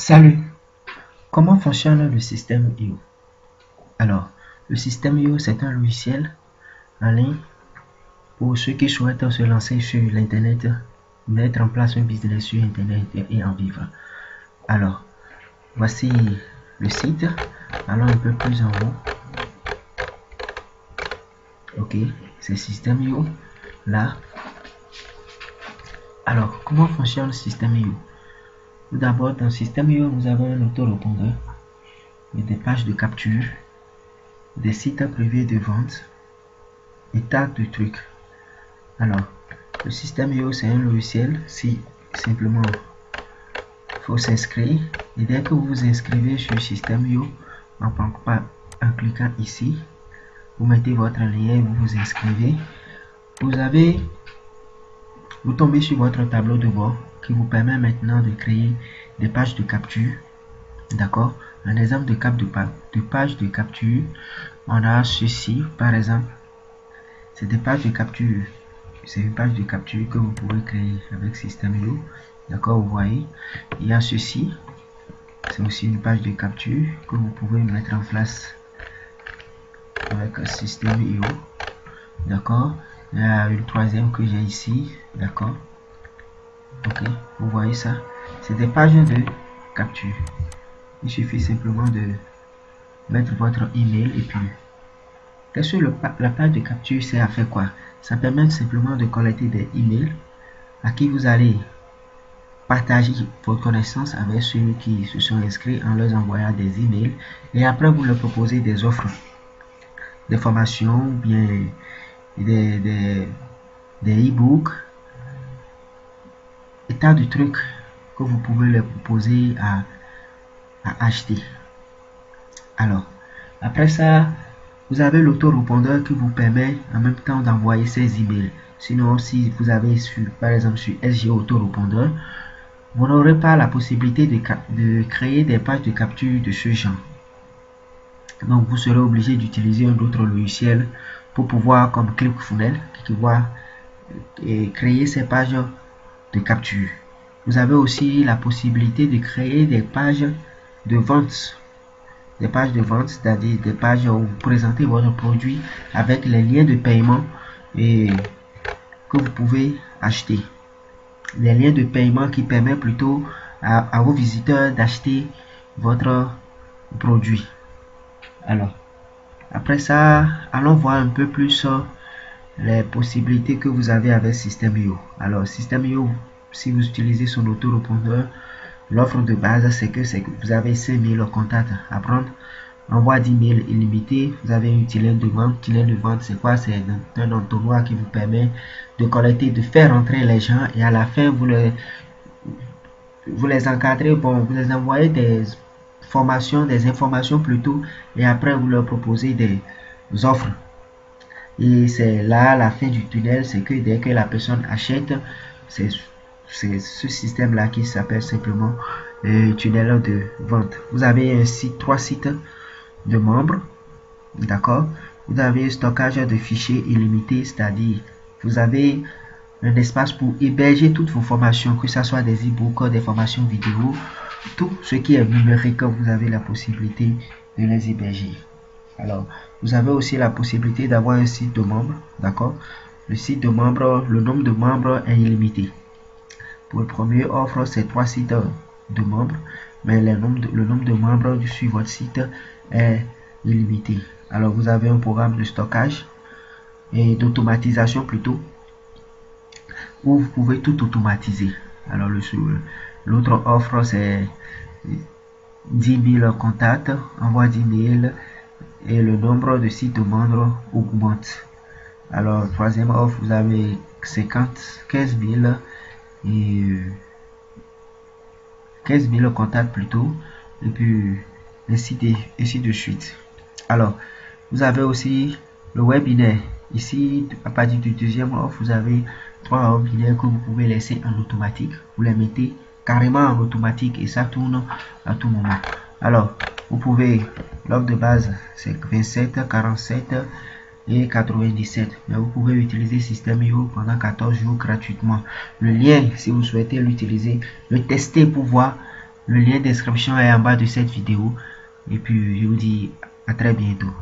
Salut! Comment fonctionne le système IO? Alors, le système IO, c'est un logiciel en ligne pour ceux qui souhaitent se lancer sur l'Internet, mettre en place un business sur Internet et en vivre. Alors, voici le site. Allons un peu plus en haut. Ok, c'est système IO. Là. Alors, comment fonctionne le système IO? Tout d'abord, dans le système IO, nous avons un autorépondeur, des pages de capture, des sites privés de vente et tas de trucs. Alors, le système IO, c'est un logiciel. Si simplement il faut s'inscrire, et dès que vous vous inscrivez sur le système IO, en cliquant ici, vous mettez votre lien et vous vous inscrivez. Vous tombez sur votre tableau de bord qui vous permet maintenant de créer des pages de capture. D'accord? Un exemple de page de capture, on a ceci par exemple. C'est des pages de capture. C'est une page de capture que vous pouvez créer avec System.io. D'accord, vous voyez. Il y a ceci. C'est aussi une page de capture que vous pouvez mettre en place avec System.io. D'accord. Il y a une troisième que j'ai ici. D'accord. Ok, vous voyez ça. C'est des pages de capture. Il suffit simplement de mettre votre email et puis qu'est-ce que la page de capture sert à faire quoi? Ça permet simplement de collecter des emails à qui vous allez partager votre connaissance avec ceux qui se sont inscrits en leur envoyant des emails et après vous leur proposez des offres, des formations, bien des e-books, et tas de trucs que vous pouvez leur proposer à acheter. Alors, après ça, vous avez l'autorépondeur qui vous permet en même temps d'envoyer ces emails. Sinon, si vous avez par exemple sur SG autorépondeur, vous n'aurez pas la possibilité de créer des pages de capture de ce genre. Donc, vous serez obligé d'utiliser un autre logiciel pour pouvoir, comme ClickFunnels, qui va créer ces pages de capture. Vous avez aussi la possibilité de créer des pages de vente. Des pages de vente, c'est-à-dire des pages où vous présentez votre produit avec les liens de paiement et que vous pouvez acheter. Les liens de paiement qui permettent plutôt à vos visiteurs d'acheter votre produit. Alors, après ça, allons voir un peu plus les possibilités que vous avez avec System.io. Alors, System.io, si vous utilisez son autorépondeur, l'offre de base, c'est que vous avez 5000 contacts à prendre. Envoi d'email illimité. Vous avez un tunnel de vente. Tunnel de vente, c'est quoi? C'est un entonnoir qui vous permet de collecter, de faire entrer les gens et à la fin, vous les encadrez. Bon, vous les envoyez des formations, des informations plutôt, et après, vous leur proposez des offres. Et c'est là la fin du tunnel, c'est que dès que la personne achète, c'est ce système là qui s'appelle simplement tunnel de vente. Vous avez trois sites de membres, d'accord. Vous avez un stockage de fichiers illimité, c'est-à-dire vous avez un espace pour héberger toutes vos formations, que ce soit des e-books, des formations vidéo, tout ce qui est numérique, vous avez la possibilité de les héberger. Alors, vous avez aussi la possibilité d'avoir un site de membres, d'accord. Le site de membres, le nombre de membres est illimité. Pour le premier offre, c'est 3 sites de membres, mais le nombre de membres sur votre site est illimité. Alors, vous avez un programme de stockage et d'automatisation plutôt, où vous pouvez tout automatiser. Alors, l'autre offre, c'est 10 000 contacts, envoi d'email et le nombre de sites de membres augmente. Alors, troisième offre, vous avez 15 000 et 15 000 contacts plutôt, et puis ainsi de suite. Alors, vous avez aussi le webinaire. Ici, à partir du deuxième offre, vous avez 3 webinaires que vous pouvez laisser en automatique. Vous les mettez carrément en automatique et ça tourne à tout moment. Alors, vous pouvez, l'offre de base, c'est 27, 47 et 97, mais vous pouvez utiliser System.io pendant 14 jours gratuitement. Le lien, si vous souhaitez l'utiliser, le tester pour voir Le lien d'inscription est en bas de cette vidéo. Et puis, je vous dis à très bientôt.